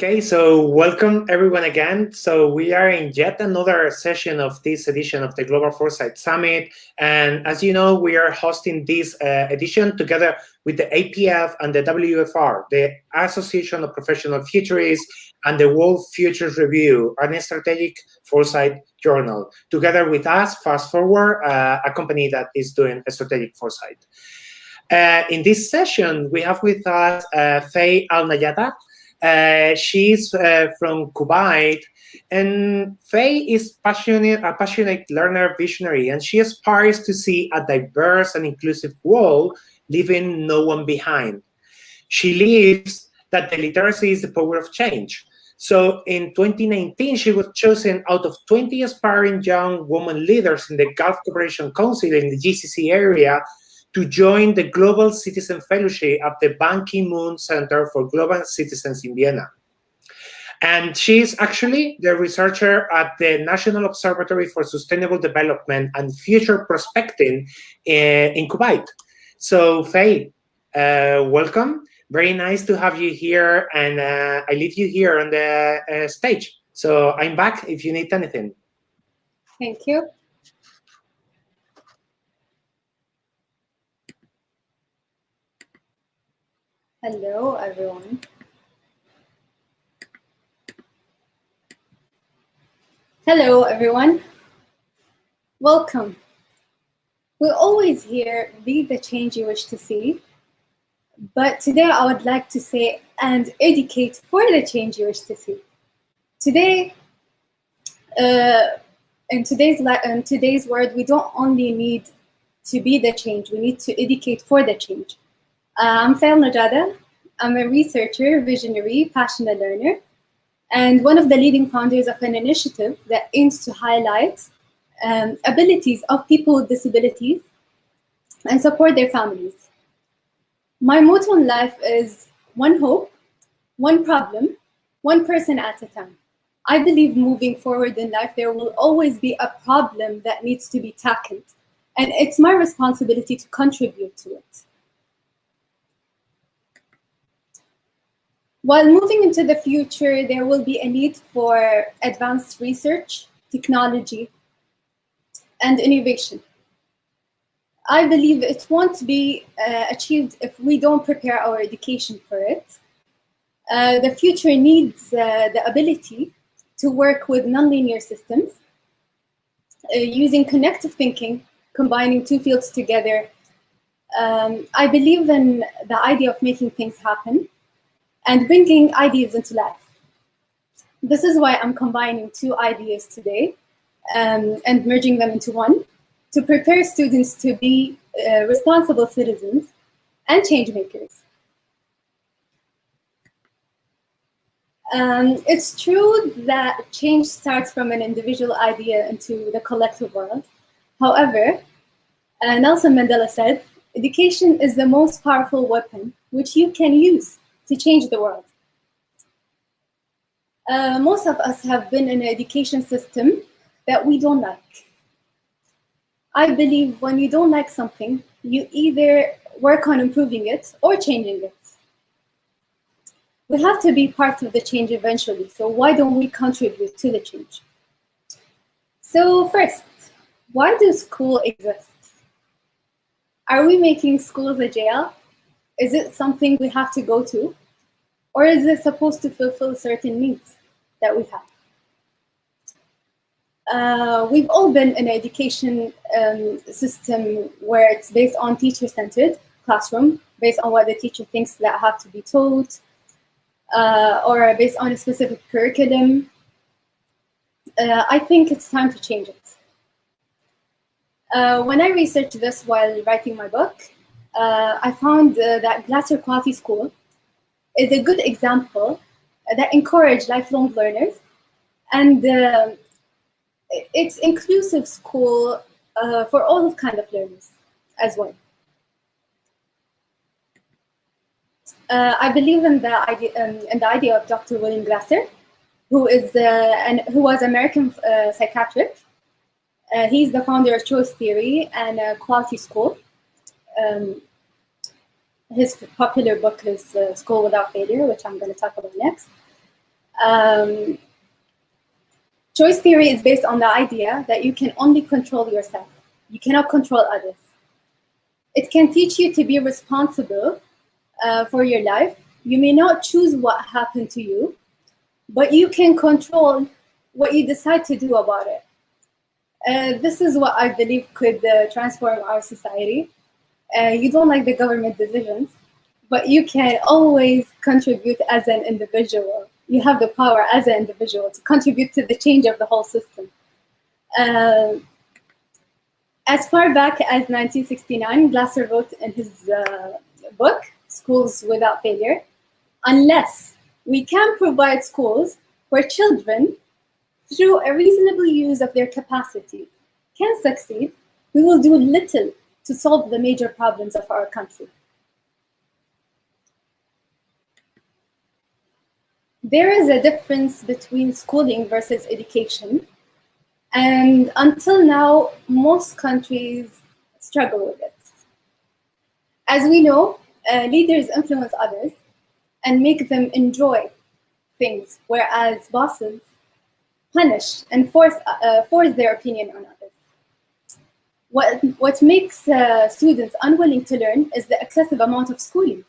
Okay, so welcome everyone again. So we are in yet another session of this edition of the Global Foresight Summit. And as you know, we are hosting this edition together with the APF and the WFR, the Association of Professional Futurists, and the World Futures Review, a strategic foresight journal, together with us, Fast Forward, a company that is doing a strategic foresight. In this session, we have with us Fay AlNajadah. She's from Kuwait, and Fay is a passionate learner, visionary, and she aspires to see a diverse and inclusive world, leaving no one behind. She believes that the literacy is the power of change. So in 2019, she was chosen out of 20 aspiring young women leaders in the Gulf Cooperation Council in the GCC area to join the Global Citizen Fellowship at the Ban Ki-moon Center for Global Citizens in Vienna. And she's actually the researcher at the National Observatory for Sustainable Development and Future Prospecting in Kuwait. So Fay, welcome. Very nice to have you here, and I leave you here on the stage. So I'm back if you need anything. Thank you. Hello, everyone. Hello, everyone. Welcome. We always hear, be the change you wish to see. But today I would like to say, and educate for the change you wish to see. Today, in today's world, we don't only need to be the change, we need to educate for the change. I'm Fay AlNajadah. I'm a researcher, visionary, passionate learner, and one of the leading founders of an initiative that aims to highlight abilities of people with disabilities and support their families. My motto in life is one hope, one problem, one person at a time. I believe moving forward in life, there will always be a problem that needs to be tackled, and it's my responsibility to contribute to it. While moving into the future, there will be a need for advanced research, technology, and innovation. I believe it won't be achieved if we don't prepare our education for it. The future needs the ability to work with nonlinear systems, using connective thinking, combining two fields together. I believe in the idea of making things happen and bringing ideas into life. This is why I'm combining two ideas today and merging them into one to prepare students to be responsible citizens and change makers. It's true that change starts from an individual idea into the collective world. However, Nelson Mandela said, education is the most powerful weapon which you can use to change the world. Most of us have been in an education system that we don't like. I believe when you don't like something, you either work on improving it or changing it. We have to be part of the change eventually, so why don't we contribute to the change? So first, why does school exist? Are we making schools a jail? Is it something we have to go to? Or is it supposed to fulfill certain needs that we have? We've all been in an education system where it's based on teacher-centered classroom, based on what the teacher thinks that have to be taught, or based on a specific curriculum. I think it's time to change it. When I researched this while writing my book, I found that Glassdoor Quality School is a good example that encourages lifelong learners, and it's inclusive school for all kind of learners as well. I believe in the idea of Dr. William Glasser, who was American psychiatric. He's the founder of choice theory and quality school. His popular book is School Without Failure, which I'm going to talk about next. Choice theory is based on the idea that you can only control yourself. You cannot control others. It can teach you to be responsible for your life. You may not choose what happened to you, but you can control what you decide to do about it. This is what I believe could transform our society. You don't like the government decisions, but you can always contribute as an individual. You have the power as an individual to contribute to the change of the whole system. As far back as 1969, Glasser wrote in his book, Schools Without Failure, unless we can provide schools where children, through a reasonable use of their capacity, can succeed, we will do little to solve the major problems of our country. There is a difference between schooling versus education, and until now, most countries struggle with it. As we know, leaders influence others and make them enjoy things, whereas bosses punish and force their opinion on others. What makes students unwilling to learn is the excessive amount of schooling.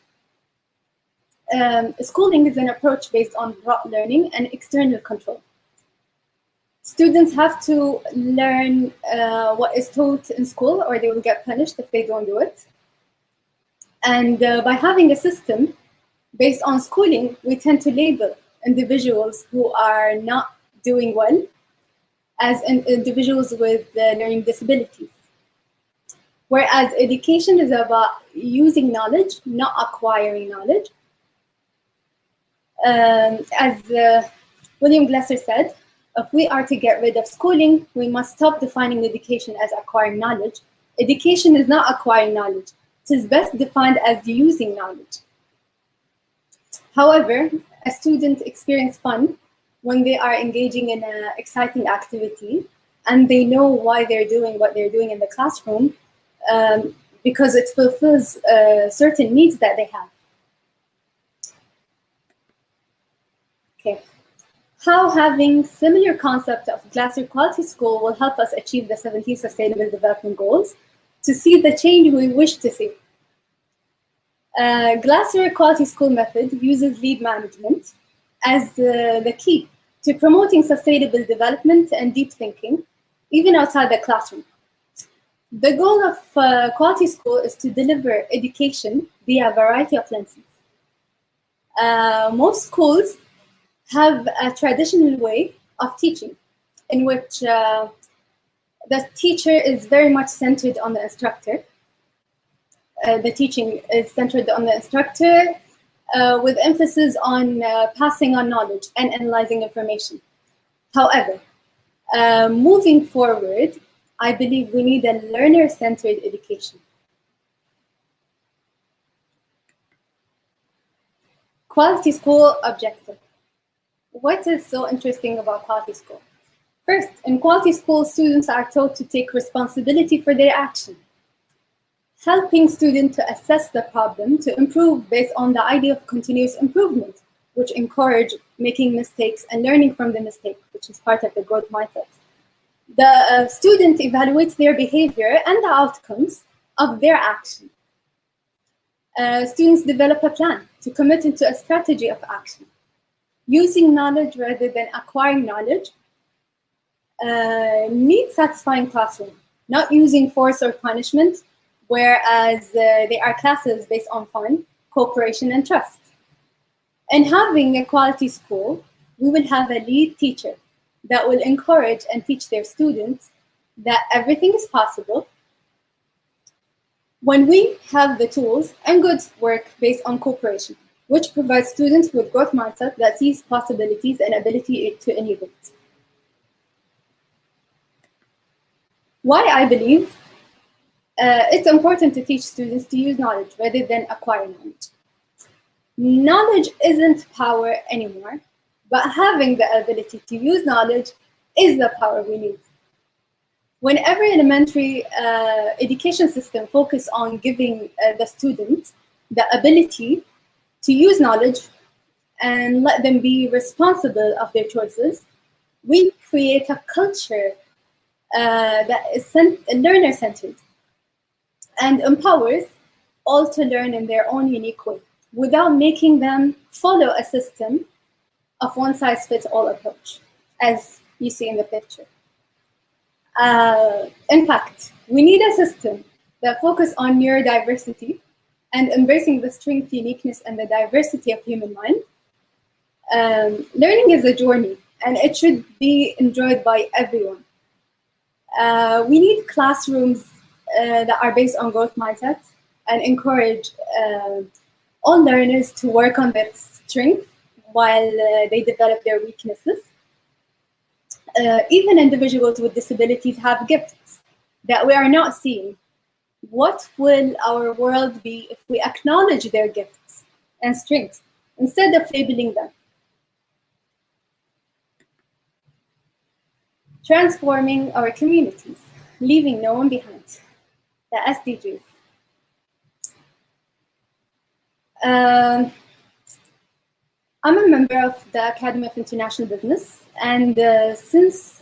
Schooling is an approach based on rote learning and external control. Students have to learn what is taught in school, or they will get punished if they don't do it. And by having a system based on schooling, we tend to label individuals who are not doing well as individuals with learning disabilities. Whereas education is about using knowledge, not acquiring knowledge. As William Glasser said, if we are to get rid of schooling, we must stop defining education as acquiring knowledge. Education is not acquiring knowledge. It is best defined as using knowledge. However, a student experiences fun when they are engaging in an exciting activity and they know why they're doing what they're doing in the classroom, because it fulfills certain needs that they have. Okay. How having similar concept of Glassdoor Quality School will help us achieve the 17 Sustainable Development Goals to see the change we wish to see. Glassdoor Quality School method uses lead management as the key to promoting sustainable development and deep thinking, even outside the classroom. The goal of Quality School is to deliver education via a variety of lenses. Most schools have a traditional way of teaching in which the teacher is very much centered on the instructor. The teaching is centered on the instructor with emphasis on passing on knowledge and analyzing information. However, moving forward, I believe we need a learner-centered education. Quality School objective. What is so interesting about Quality School? First, in Quality School, students are taught to take responsibility for their action, helping students to assess the problem to improve based on the idea of continuous improvement, which encourage making mistakes and learning from the mistake, which is part of the growth mindset. The student evaluates their behavior and the outcomes of their action. Students develop a plan to commit into a strategy of action. Using knowledge rather than acquiring knowledge, needs satisfying classroom, not using force or punishment, whereas they are classes based on fun, cooperation, and trust. In having a quality school, we will have a lead teacher that will encourage and teach their students that everything is possible When we have the tools and good work based on cooperation, which provides students with growth mindset that sees possibilities and ability to innovate. Why I believe it's important to teach students to use knowledge rather than acquire knowledge. Knowledge isn't power anymore, but having the ability to use knowledge is the power we need. When every elementary education system focuses on giving the student the ability to use knowledge and let them be responsible of their choices, we create a culture that is learner-centered and empowers all to learn in their own unique way without making them follow a system of one-size-fits-all approach, as you see in the picture. In fact, we need a system that focuses on neurodiversity and embracing the strength, uniqueness, and the diversity of human mind. Learning is a journey, and it should be enjoyed by everyone. We need classrooms that are based on growth mindsets and encourage all learners to work on their strength while they develop their weaknesses. Even individuals with disabilities have gifts that we are not seeing. What will our world be if we acknowledge their gifts and strengths instead of labeling them? Transforming our communities, leaving no one behind. The SDGs. I'm a member of the Academy of International Business, and since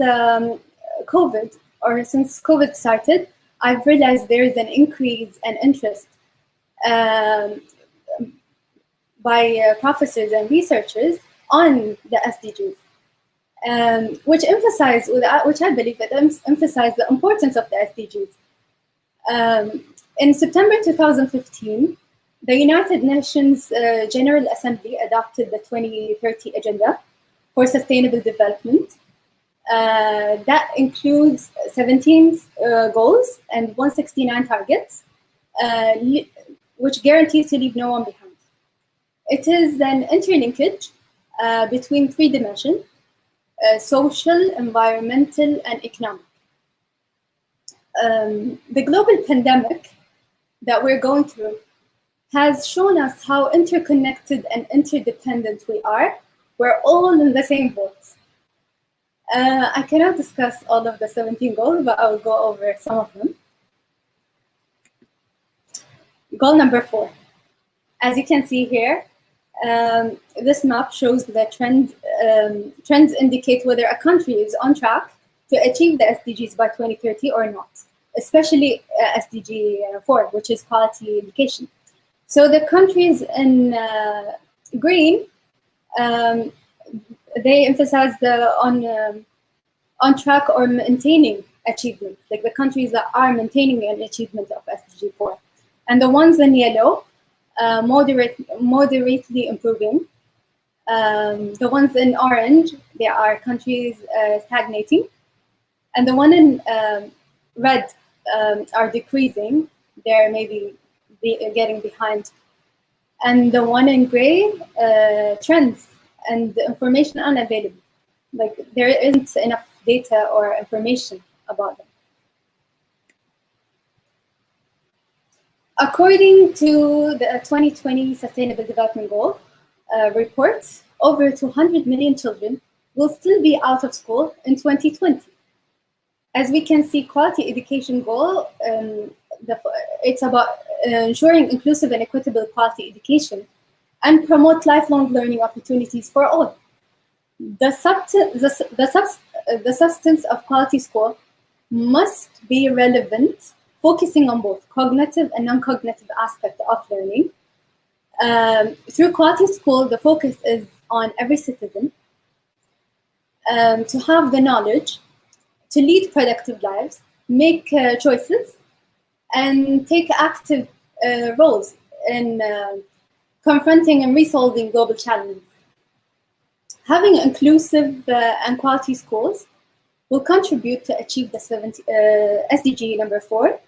COVID started, I've realized there is an increase and interest by professors and researchers on the SDGs, which I believe it emphasize the importance of the SDGs. In September 2015, the United Nations General Assembly adopted the 2030 Agenda for Sustainable Development. That includes 17 goals and 169 targets, which guarantees to leave no one behind. It is an interlinkage between three dimensions: social, environmental, and economic. The global pandemic that we're going through has shown us how interconnected and interdependent we are. We're all in the same boat. I cannot discuss all of the 17 goals, but I will go over some of them. Goal number 4. As you can see here, this map shows the trends indicate whether a country is on track to achieve the SDGs by 2030 or not, especially SDG 4, which is quality education. So the countries in green, they emphasize the on track or maintaining achievement, like the countries that are maintaining an achievement of SDG 4. And the ones in yellow, moderately improving. The ones in orange, they are countries stagnating. And the one in red are decreasing. They're maybe getting behind. And the one in gray, trends and the information unavailable. Like there isn't enough data or information about them. According to the 2020 Sustainable Development Goal report, over 200 million children will still be out of school in 2020. As we can see, quality education goal, it's about ensuring inclusive and equitable quality education and promote lifelong learning opportunities for all. The substance of quality school must be relevant, focusing on both cognitive and non-cognitive aspects of learning. Through quality school, the focus is on every citizen to have the knowledge, to lead productive lives, make choices, and take active roles in confronting and resolving global challenges. Having inclusive and quality schools will contribute to achieve the SDG number 4,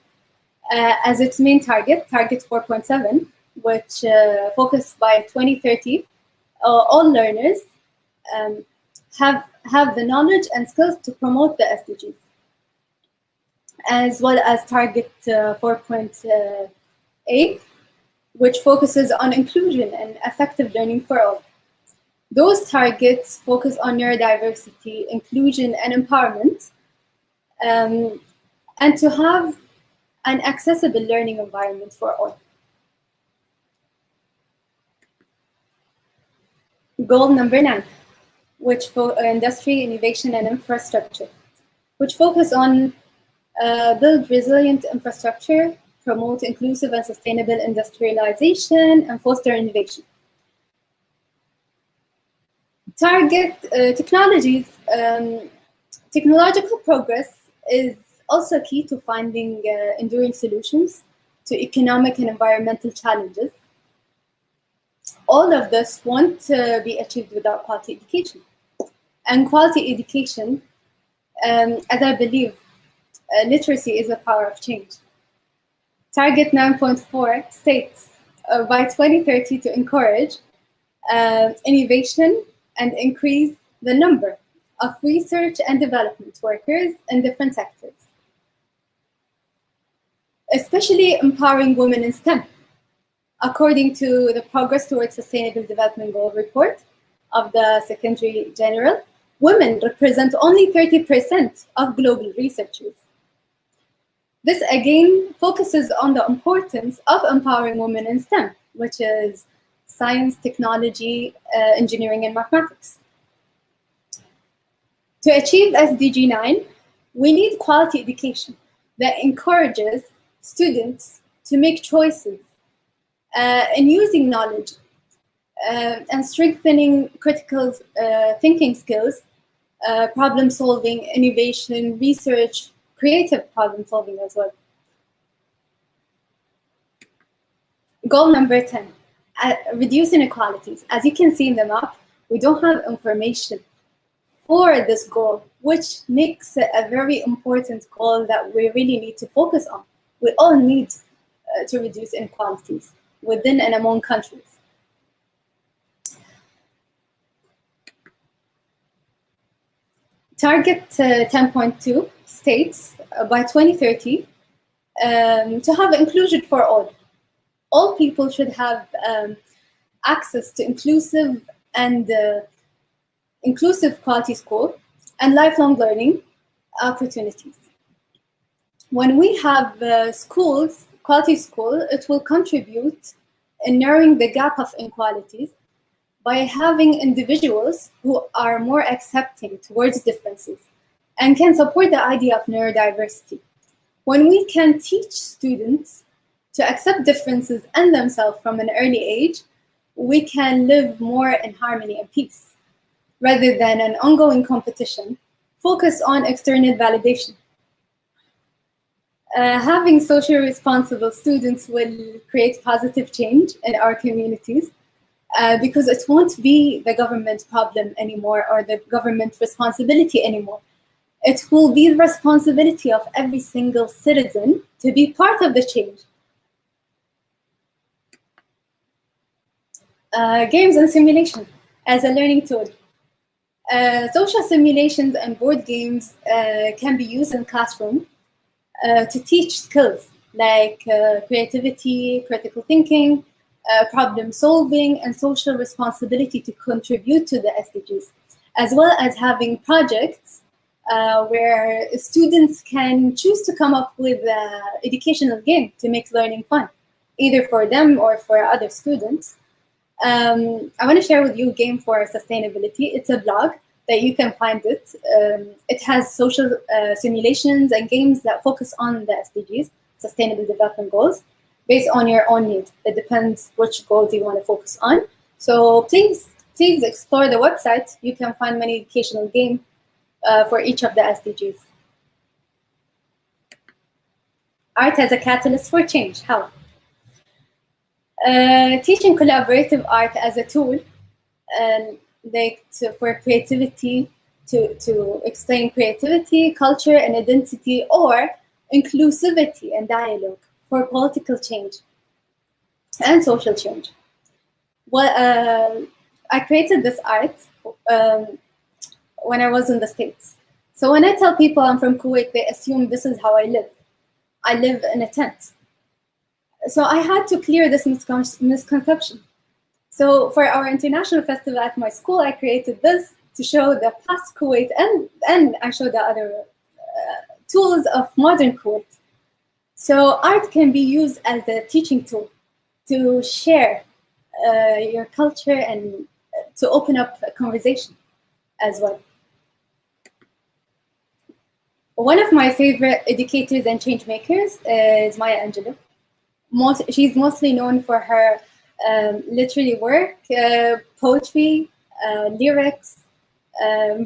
as its main target, Target 4.7, which focused by 2030, all learners have the knowledge and skills to promote the SDGs, as well as Target 4.8, which focuses on inclusion and effective learning for all. Those targets focus on neurodiversity, inclusion, and empowerment, and to have an accessible learning environment for all. Goal number 9, which for industry, innovation, and infrastructure, which focus on build resilient infrastructure, promote inclusive and sustainable industrialization, and foster innovation. Target technologies. Technological progress is also key to finding enduring solutions to economic and environmental challenges. All of this won't be achieved without quality education. And quality education, as I believe, literacy is the power of change. Target 9.4 states by 2030 to encourage innovation and increase the number of research and development workers in different sectors, especially empowering women in STEM. According to the Progress Towards Sustainable Development Goal report of the Secretary General, women represent only 30% of global researchers. This again focuses on the importance of empowering women in STEM, which is science, technology, engineering, and mathematics. To achieve SDG 9, we need quality education that encourages students to make choices in using knowledge and strengthening critical thinking skills, problem solving, innovation, research, creative problem solving as well. Goal number 10, reduce inequalities. As you can see in the map, we don't have information for this goal, which makes it a very important goal that we really need to focus on. We all need to reduce inequalities within and among countries. Target 10.2 states by 2030 to have inclusion for all. All people should have access to inclusive quality school and lifelong learning opportunities. When we have schools, quality school, it will contribute in narrowing the gap of inequalities by having individuals who are more accepting towards differences and can support the idea of neurodiversity. When we can teach students to accept differences and themselves from an early age, we can live more in harmony and peace, rather than an ongoing competition, focus on external validation. Having socially responsible students will create positive change in our communities because it won't be the government problem anymore or the government responsibility anymore. It will be the responsibility of every single citizen to be part of the change. Games and simulation as a learning tool. Social simulations and board games can be used in classroom to teach skills like creativity, critical thinking, problem solving, and social responsibility to contribute to the SDGs, as well as having projects where students can choose to come up with an educational game to make learning fun, either for them or for other students. I want to share with you a game for sustainability. It's a blog that you can find it. It has social simulations and games that focus on the SDGs, Sustainable Development Goals, based on your own need. It depends which goals you want to focus on. So please explore the website. You can find many educational games for each of the SDGs. Art as a catalyst for change. How? Teaching collaborative art as a tool for creativity, to explain creativity, culture, and identity, or inclusivity and dialogue for political change and social change. Well, I created this art when I was in the States. So when I tell people I'm from Kuwait, they assume this is how I live. I live in a tent. So I had to clear this misconception. So for our international festival at my school, I created this to show the past Kuwait, and I showed the other tools of modern Kuwait. So art can be used as a teaching tool to share your culture and to open up a conversation as well. One of my favorite educators and change makers is Maya Angelou. She's mostly known for her literary work, poetry, lyrics,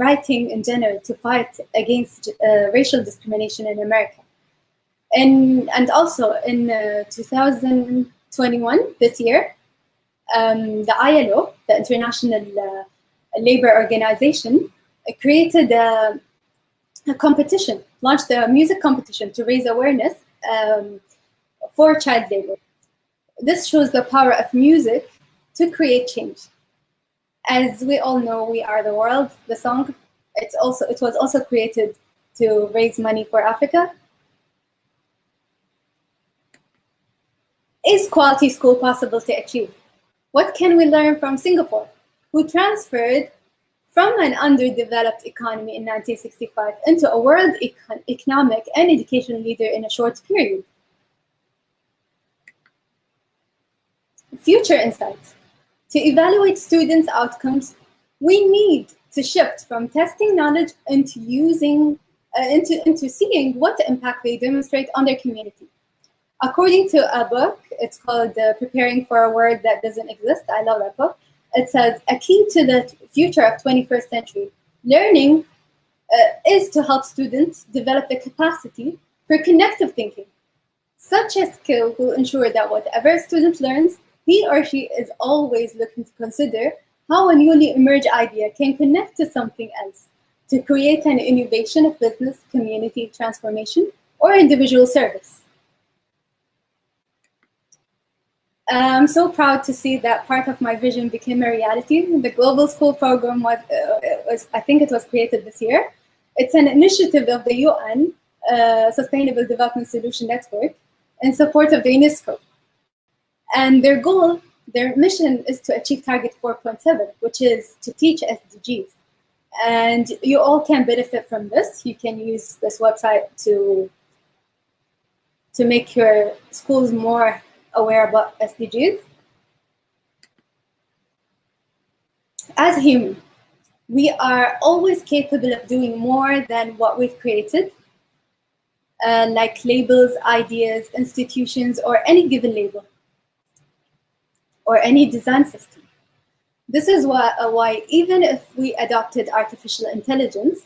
writing in general to fight against racial discrimination in America. And also in 2021, this year, the ILO, the International Labor Organization, created a competition, launched a music competition to raise awareness for child labor. This shows the power of music to create change. As we all know, We Are the World, the song, it was also created to raise money for Africa. Is quality school possible to achieve? What can we learn from Singapore, who transferred from an underdeveloped economy in 1965 into a world economic and education leader in a short period? Future insights. To evaluate students' outcomes, we need to shift from testing knowledge into seeing what impact they demonstrate on their community. According to a book, it's called Preparing for a World That Doesn't Exist. I love that book. It says, a key to the future of 21st century learning is to help students develop the capacity for connective thinking. Such a skill will ensure that whatever a student learns, he or she is always looking to consider how a newly emerged idea can connect to something else to create an innovation of business, community transformation, or individual service. I'm so proud to see that part of my vision became a reality. The Global School Program I think it was created this year. It's an initiative of the UN Sustainable Development Solution Network in support of the UNESCO. And their mission is to achieve target 4.7, which is to teach SDGs. And you all can benefit from this. You can use this website to make your schools more aware about SDGs. As humans, we are always capable of doing more than what we've created, like labels, ideas, institutions, or any given label, or any design system. This is why even if we adopted artificial intelligence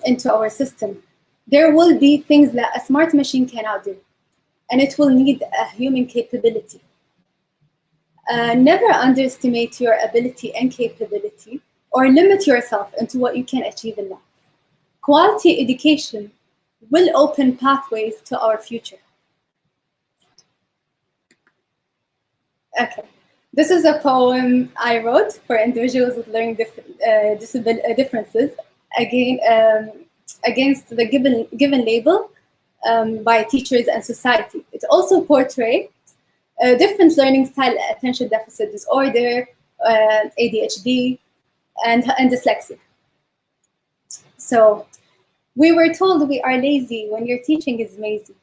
into our system, there will be things that a smart machine cannot do, and it will need a human capability. Never underestimate your ability and capability, or limit yourself into what you can achieve in life. Quality education will open pathways to our future. Okay, this is a poem I wrote for individuals with learning differences against the given label by teachers and society. It also portrays different learning style, attention deficit disorder, ADHD, and dyslexia. So, we were told we are lazy when your teaching is lazy.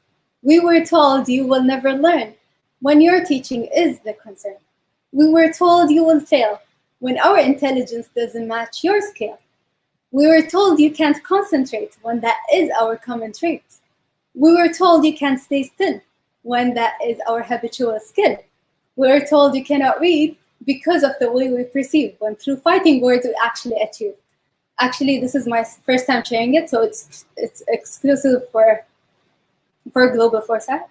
We were told you will never learn when your teaching is the concern. We were told you will fail when our intelligence doesn't match your scale. We were told you can't concentrate when that is our common trait. We were told you can't stay still when that is our habitual skill. We were told you cannot read because of the way we perceive when through fighting words we actually achieve. Actually, this is my first time sharing it, so it's exclusive for Global Foresight.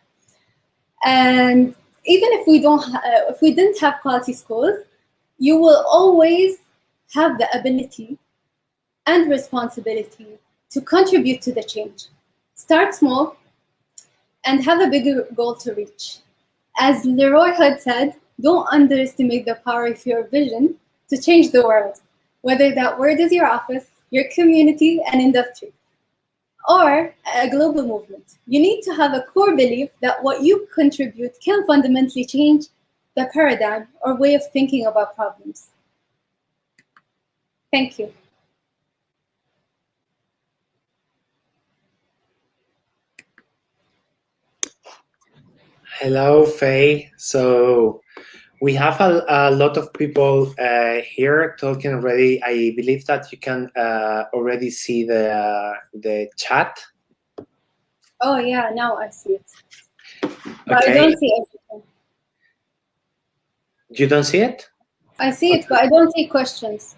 And even if we didn't have quality schools, you will always have the ability and responsibility to contribute to the change. Start small and have a bigger goal to reach. As Leroy had said, don't underestimate the power of your vision to change the world, whether that word is your office, your community, and industry, or a global movement. You need to have a core belief that what you contribute can fundamentally change the paradigm or way of thinking about problems. Thank you. Hello, Faye. So we have a lot of people here talking already. I believe that you can already see the chat. Oh yeah, now I see it. But Okay. I don't see everything. You don't see it? I see it, but I don't see questions.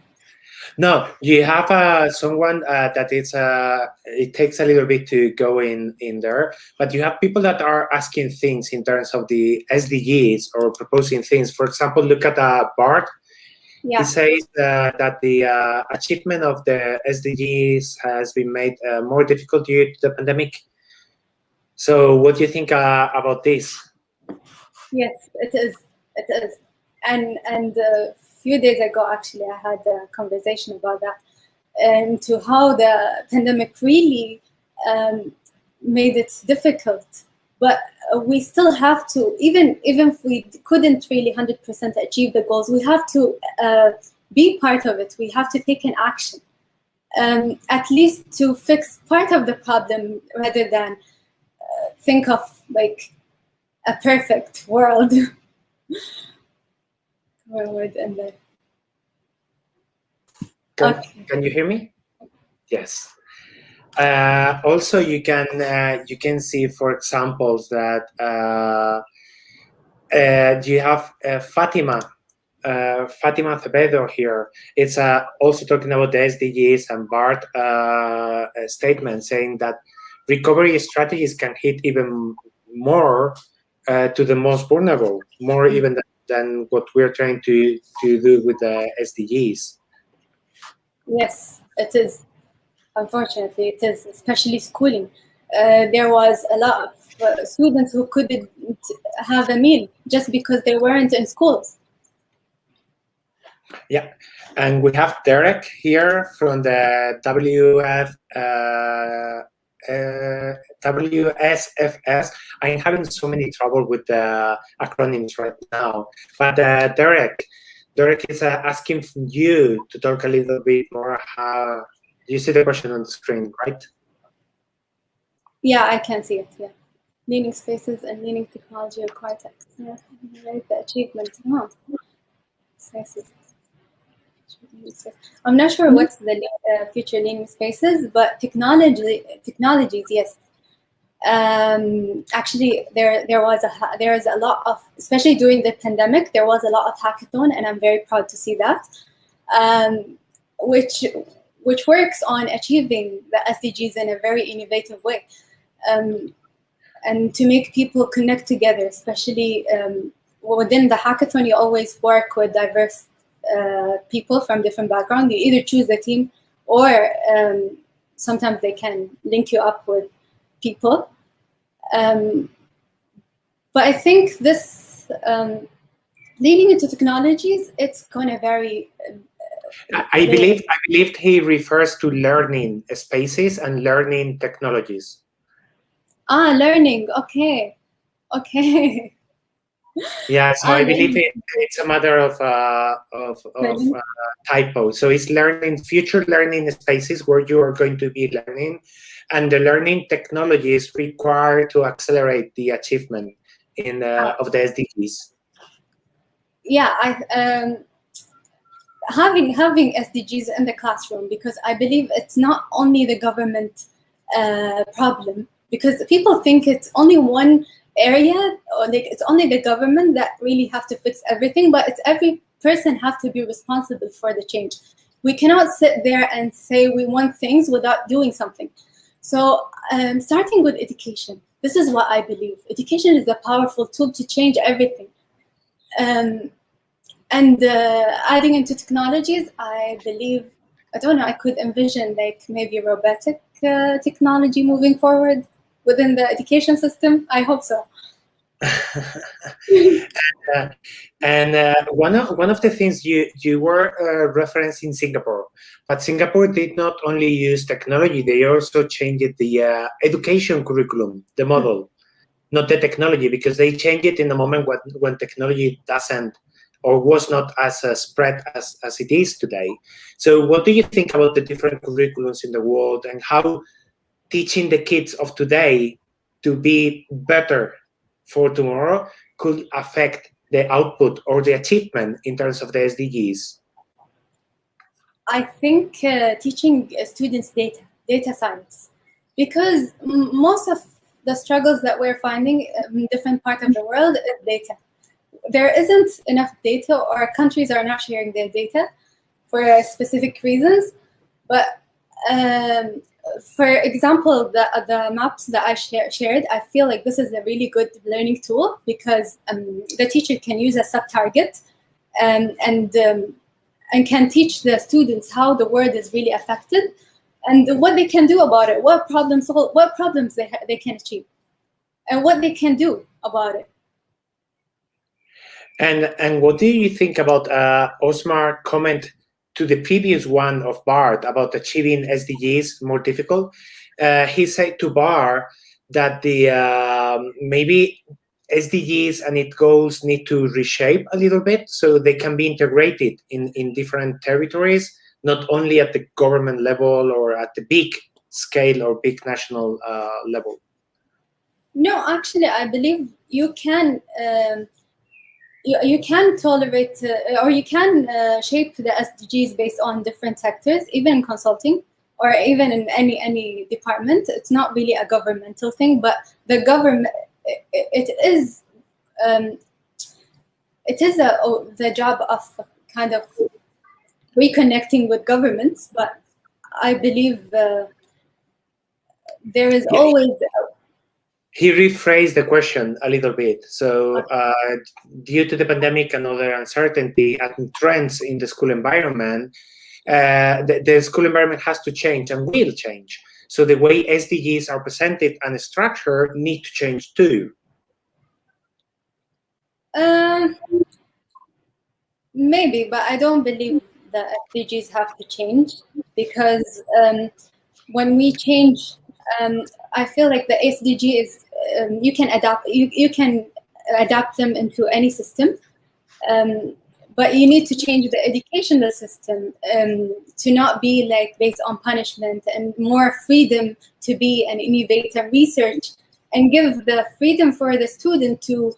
No, you have someone that it's it takes a little bit to go in there, but you have people that are asking things in terms of the SDGs or proposing things. For example, look at Bart. Yeah. He says that the achievement of the SDGs has been made more difficult due to the pandemic. So what do you think about this? Yes, it is. It is. And a few days ago, actually, I had a conversation about that, and to how the pandemic really made it difficult. But we still have to, even if we couldn't really 100% achieve the goals, we have to be part of it. We have to take an action, at least to fix part of the problem, rather than think of like a perfect world. Can you hear me? Yes. Also, you can see, for examples, that you have Fatima Acevedo here. It's also talking about the SDGs and Bart statement saying that recovery strategies can hit even more to the most vulnerable, more even than what we're trying to do with the SDGs. Yes, it is. Unfortunately, it is, especially schooling. There was a lot of students who couldn't have a meal just because they weren't in schools. Yeah, and we have Derek here from the WSFS. I'm having so many trouble with the acronyms right now, but Derek is asking you to talk a little bit more. How you see the question on the screen, right? Yeah, I can see it. Yeah, learning spaces and learning technology or cortex. Yeah, right. The achievement. Oh. Spaces. I'm not sure what's the future learning spaces, but technologies, yes. Actually, there is a lot of, especially during the pandemic, there was a lot of hackathon, and I'm very proud to see that, which works on achieving the SDGs in a very innovative way, and to make people connect together, especially within the hackathon. You always work with diverse people from different backgrounds. You either choose a team, or sometimes they can link you up with people. But I think this leading into technologies, it's going to vary. I believe he refers to learning spaces and learning technologies. Learning. Okay. Yeah, so I believe it's a matter of typo. So it's future learning spaces where you are going to be learning, and the learning technologies required to accelerate the achievement of the SDGs. Yeah, having SDGs in the classroom, because I believe it's not only the government problem, because people think it's only one area, or like it's only the government that really have to fix everything, but it's every person have to be responsible for the change. We cannot sit there and say we want things without doing something. So starting with education, this is what I believe. Education is a powerful tool to change everything. And adding into technologies, I believe, I don't know, I could envision like maybe robotic technology moving forward within the education system? I hope so. One of the things you were referencing Singapore, but Singapore did not only use technology; they also changed the education curriculum, the model, not the technology, because they changed it in the moment when technology doesn't or was not as spread as it is today. So, what do you think about the different curriculums in the world and how teaching the kids of today to be better for tomorrow could affect the output or the achievement in terms of the SDGs? I think teaching students data science, because most of the struggles that we're finding in different parts of the world is data. There isn't enough data, or countries are not sharing their data for specific reasons. But for example, the maps that I shared, I feel like this is a really good learning tool, because the teacher can use a sub-target and can teach the students how the world is really affected and what they can do about it, what problems they can achieve, and what they can do about it. And what do you think about Osmar's comment to the previous one of Bart about achieving SDGs more difficult? He said to Bart that the maybe SDGs and its goals need to reshape a little bit so they can be integrated in different territories, not only at the government level or at the big scale or big national level. No, actually, I believe you can. You can tolerate or you can shape the SDGs based on different sectors, even in consulting or even in any department. It's not really a governmental thing, but the government, it is the job of kind of reconnecting with governments. But I believe there is always. He rephrased the question a little bit. So due to the pandemic and other uncertainty and trends in the school environment, the school environment has to change and will change. So the way SDGs are presented and structured need to change too. Maybe, but I don't believe the SDGs have to change, because when we change, I feel like the SDG is you can adapt them into any system, but you need to change the educational system to not be like based on punishment, and more freedom to be an innovator, research, and give the freedom for the student to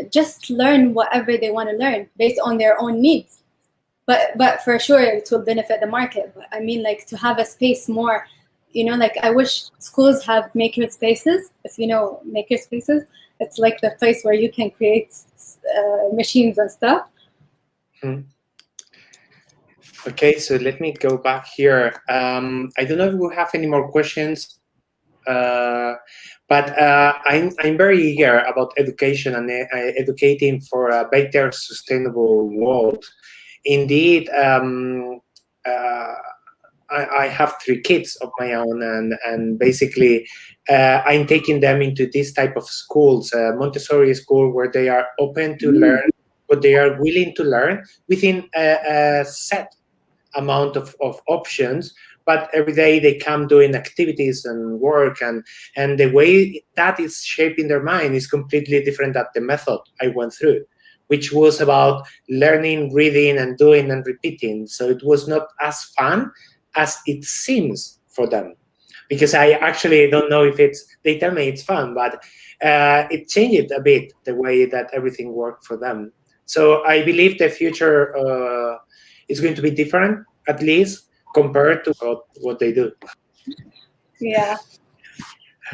just learn whatever they want to learn based on their own needs. But for sure it will benefit the market. But I mean, like, to have a space more, like, I wish schools have maker spaces. If you know maker spaces, it's like the place where you can create machines and stuff. Okay, so let me go back here. I don't know if we have any more questions, but I'm very eager about education and educating for a better, sustainable world. Indeed, I have 3 kids of my own, and basically I'm taking them into this type of schools, Montessori school, where they are open to learn what they are willing to learn within a set amount of options. But every day they come doing activities and work, and the way that is shaping their mind is completely different than the method I went through, which was about learning, reading, and doing and repeating. So it was not as fun as it seems for them, because I actually don't know if they tell me it's fun, but it changed a bit the way that everything worked for them. So I believe the future is going to be different, at least compared to what they do. Yeah.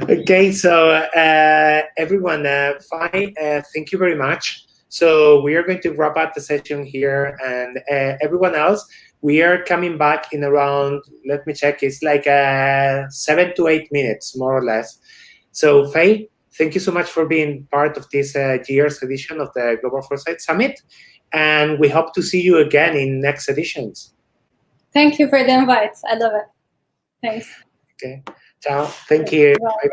Okay, so everyone, fine, thank you very much. So we are going to wrap up the session here, and everyone else, we are coming back in around, let me check, it's like 7 to 8 minutes, more or less. So Fay, thank you so much for being part of this year's edition of the Global Foresight Summit, and we hope to see you again in next editions. Thank you for the invite. I love it. Thanks. Okay, ciao. Thank you. Bye-bye.